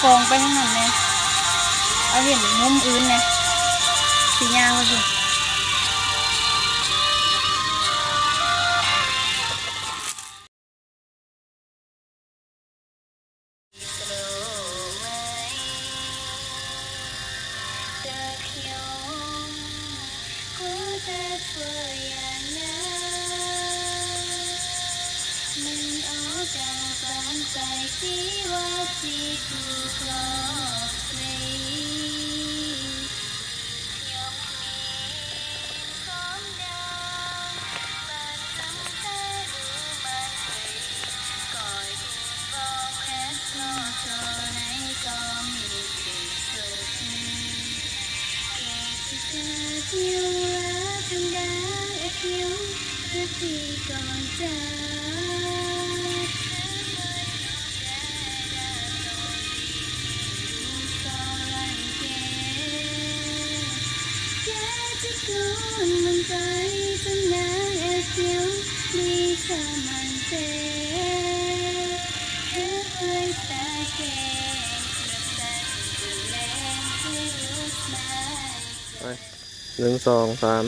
กองไปข้างนั้นเลยเอาเห็นมุมอื่นเลยสียางเลยสิหนึ่งสองสาม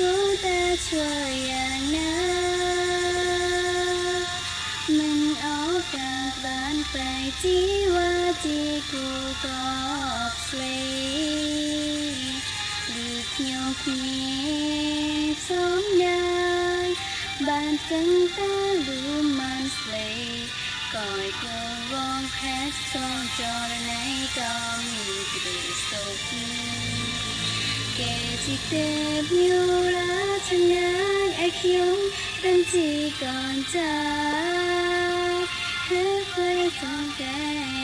รู้แต่ช่วยอย่างนั้นมันเอาการบ้านไปที่ว่าที่กูตอบสเลยดีเที่ยวพี่สมยางบ้านสังตาลูมันสเลยก่อยก็วงแพ็คซองจอดในก็มีกระสุนเกจิเตบิวลาชนะไอคิวตั้งที่ก่อนจากเฮ้ยไปส่งแก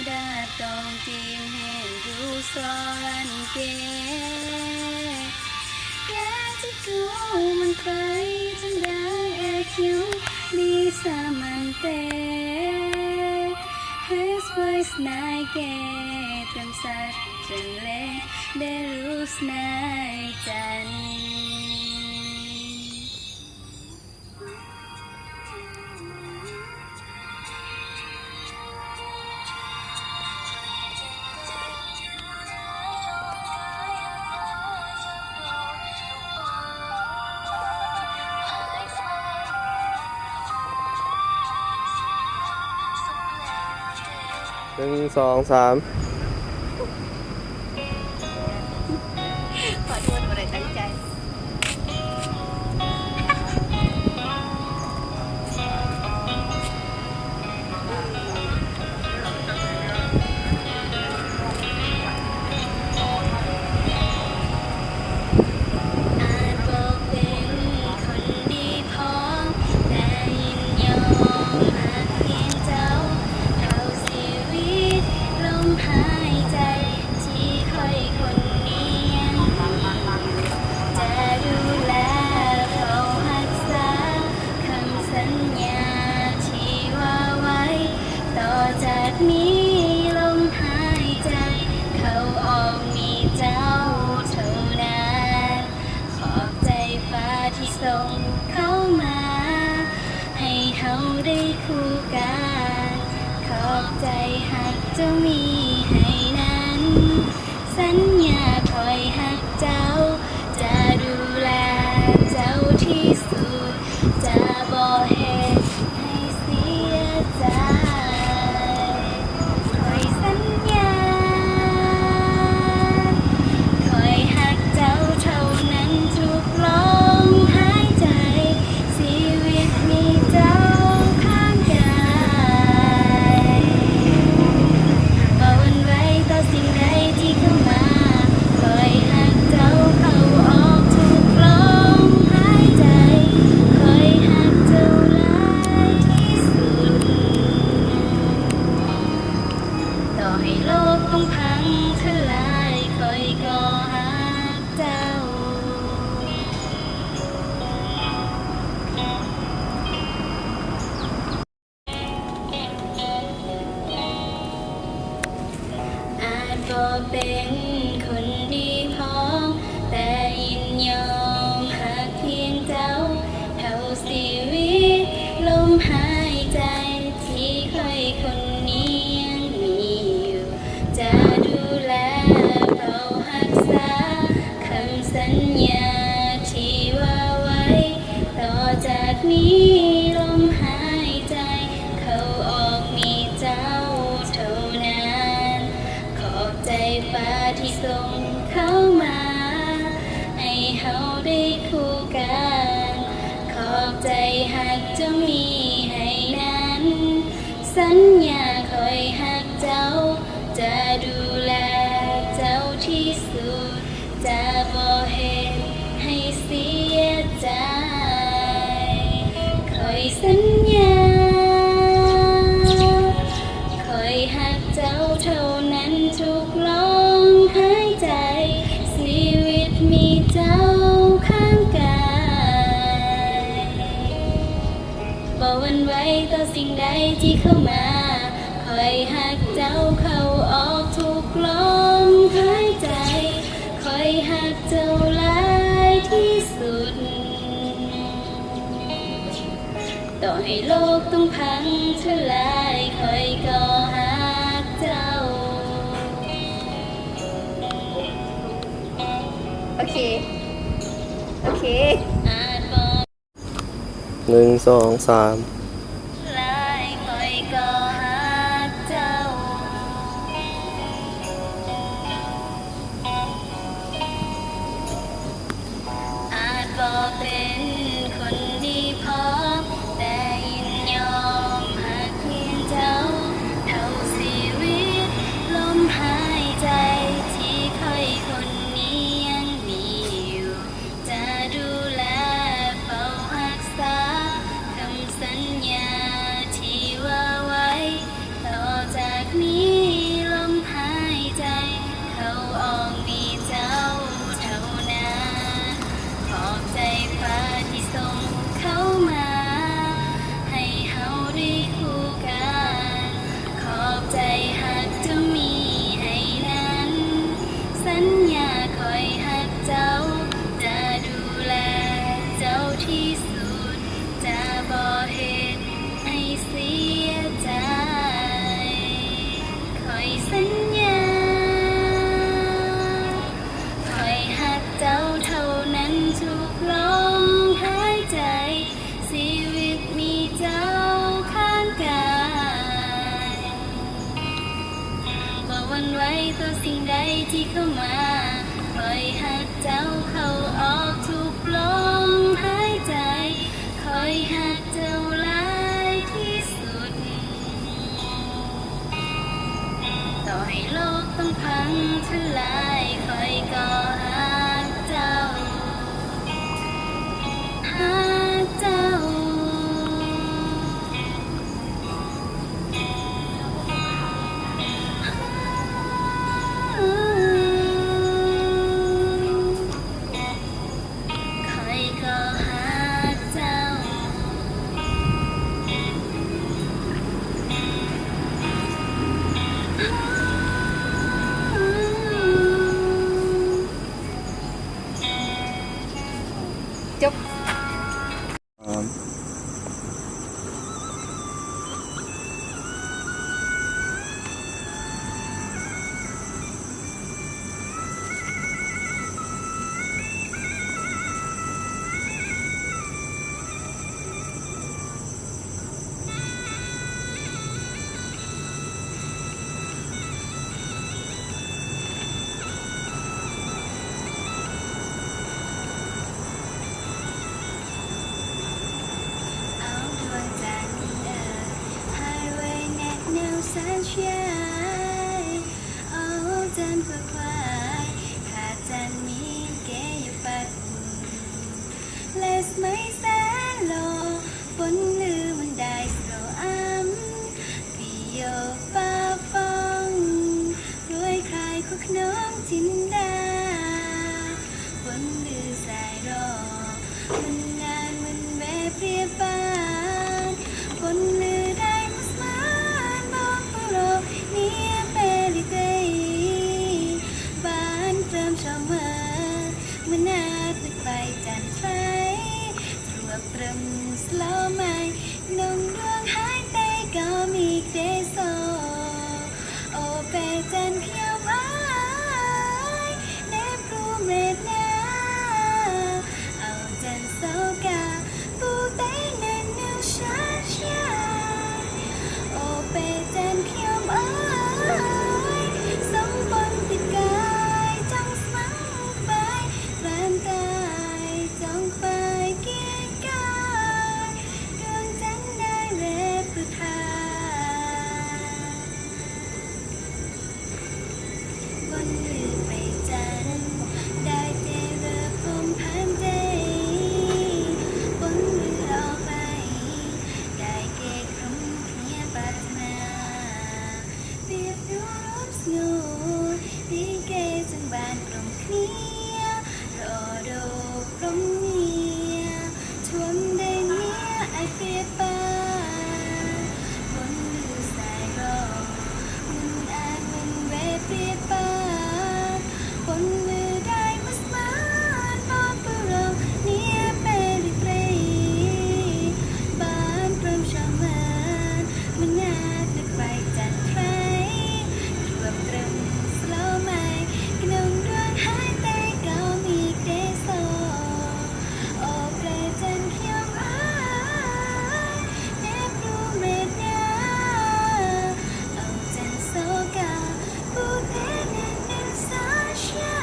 ได้ตรงที่เห็นดูสอรันเกแกที่กูมันไปจนได้ไอคิวดีสามันเตเฮ้ยไปสนายแกเต็มสัตว์จนเล่ได้รู้สนายจันหนึ่งสองสามขอโทษบ่ได้ตั้งใจหา ได้คู่กันขอบใจหักเจ้ามีให้นั้นสัญญาคอยหักเจ้าจะดูแลเจ้าที่สุดจะบ่เฮ็ดให้เสียใจคอยสัญญาคอยหักเจ้าเท่านั้นทุกลมหายใจชีวิตมีเจ้าข้างกายบ่หวั่นไหวต่อสิ่งใดที่เข้ามาคอยหักเจ้าเข้าออกทุกลมหายใจคอยหักเจ้าหลายที่สุดต่อให้โลกต้องพังทลายคอยก็หักเจ้าอาจบ่เป็นคนดีพอแต่ยินยอมหักเพียงเจ้าเท่าชีวิตลมหายใจที่ใครคนนี้ยังมีอยู่จะดูแลเฝ้ารักษาคำสัญญาที่ว่าไว้ต่อจากนี้ลมหายใจเข้าออกมีเจ้าเท่านั้นขอบใจฟ้าที่ส่งเข้ามาให้เฮาได้คู่กันขอบใจหักเจ้ามีให้นั้นสัญญาคอยหักเจ้าจะดูแลเจ้าที่สุดจะบ่เฮ็ดให้เสียใจคอยสัญญาคอยหักเจ้าเท่านั้นทุกลมหายใจชีวิตมีเจ้าข้างกายบ่หวั่นไหวต่อสิ่งใดที่เข้ามาคอยหักเจ้าเข้าออกทุกลมหายใจคอยหักเจ้าหลายที่สุดต่อให้โลกต้องพังทลายคอยก็หักเจ้าโอเคโอเคอาจบอก หนึ่งสองสาม ลายคอยก็หักเจ้าอาจบอกเป็นคนดีพอแต่ยินยอมหักเพียงเจ้าเท่าชีวิตลมหายใจที่คอยคนนี้ยังมีอยู่จะดูแลเฝ้ารักษาคำสัญญาที่ว่าไว้ต่อจากนี้ลมหายใจเข้าออกมีเจ้าเท่านั้นขอบใจฟ้าที่ส่งเข้ามาให้เฮาได้คู่กันขอบใจหักเจ้ามีให้นั้นสัญญาคอยหักเจ้าจะดูแลเจ้าที่สุดจะบ่เฮ็ดให้เสียใจคอยสัญญาคอยหักเจ้าเท่านั้นทุกลมหายใจชีวิตมีเจ้าข้างกายบ่หวั่นไหวต่อสิ่งใดที่เข้ามาคอยหักเจ้าเข้าออกทุกลมหายใจคอยหักเจ้าหลายที่สุดต่อให้โลกต้องพังทลายคอยก็หักเจ้าหักเจ้าคอยก็หักเจ้า sunshine เอาจันทร์ก็คลายขาดจันทร์มีเกยอยู่ปัดLes mấy xa lò vẫn lưu mình đại sầu ấm vì yêu pha phong đôi khai khúc nón chín đa vẫn lưu dài rò mình ngàn mình bé phía ban vẫn lưu đại mất mát bóng bóng lô nia bê lì tây ban trơm cho mơ mình nát được bài tràn phaiตรึมสโลว์ไม่นงดวงหายใจก็มีเดโซโอเปจันเขียวไม้เนบรูเมดนาเอาจันโซกาปูเต้เนนนิวชาชาโอเปจันเขียวไม้สมบนติดกายจ้องสมังไปแฟนกายจ้องไปบ้านกลมเคลียรอโดพรมเนียชวนได้เนียไอเปียปาบนมือสายรอมันอาจมันเวเปียปาบนมือได้มัสมาบอนปุโรเนียเปริเปรบ้านกลมชามันมันงาดนึกไปจันทรายรวมตรึมสโลว์ไม่กนงดวงหายใจก็มีเดโซโอเปรจันเขียวไม้เนบรูเมดนาเอาจันโซกาปูเทเนเนซาชา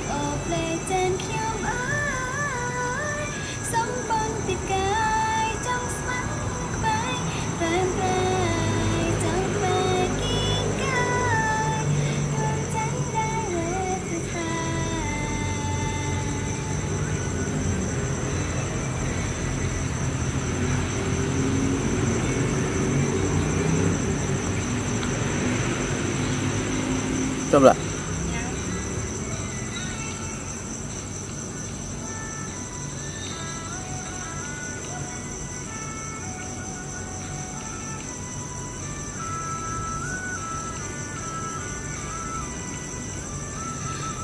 โอเปรจันเขียวไม้สมบนติดกายจ้องสมังไปแฟนปลายจ้องไปกินกายดวงจันทร์ได้เวททาจบละ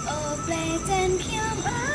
โอเปรจันเขียวไม้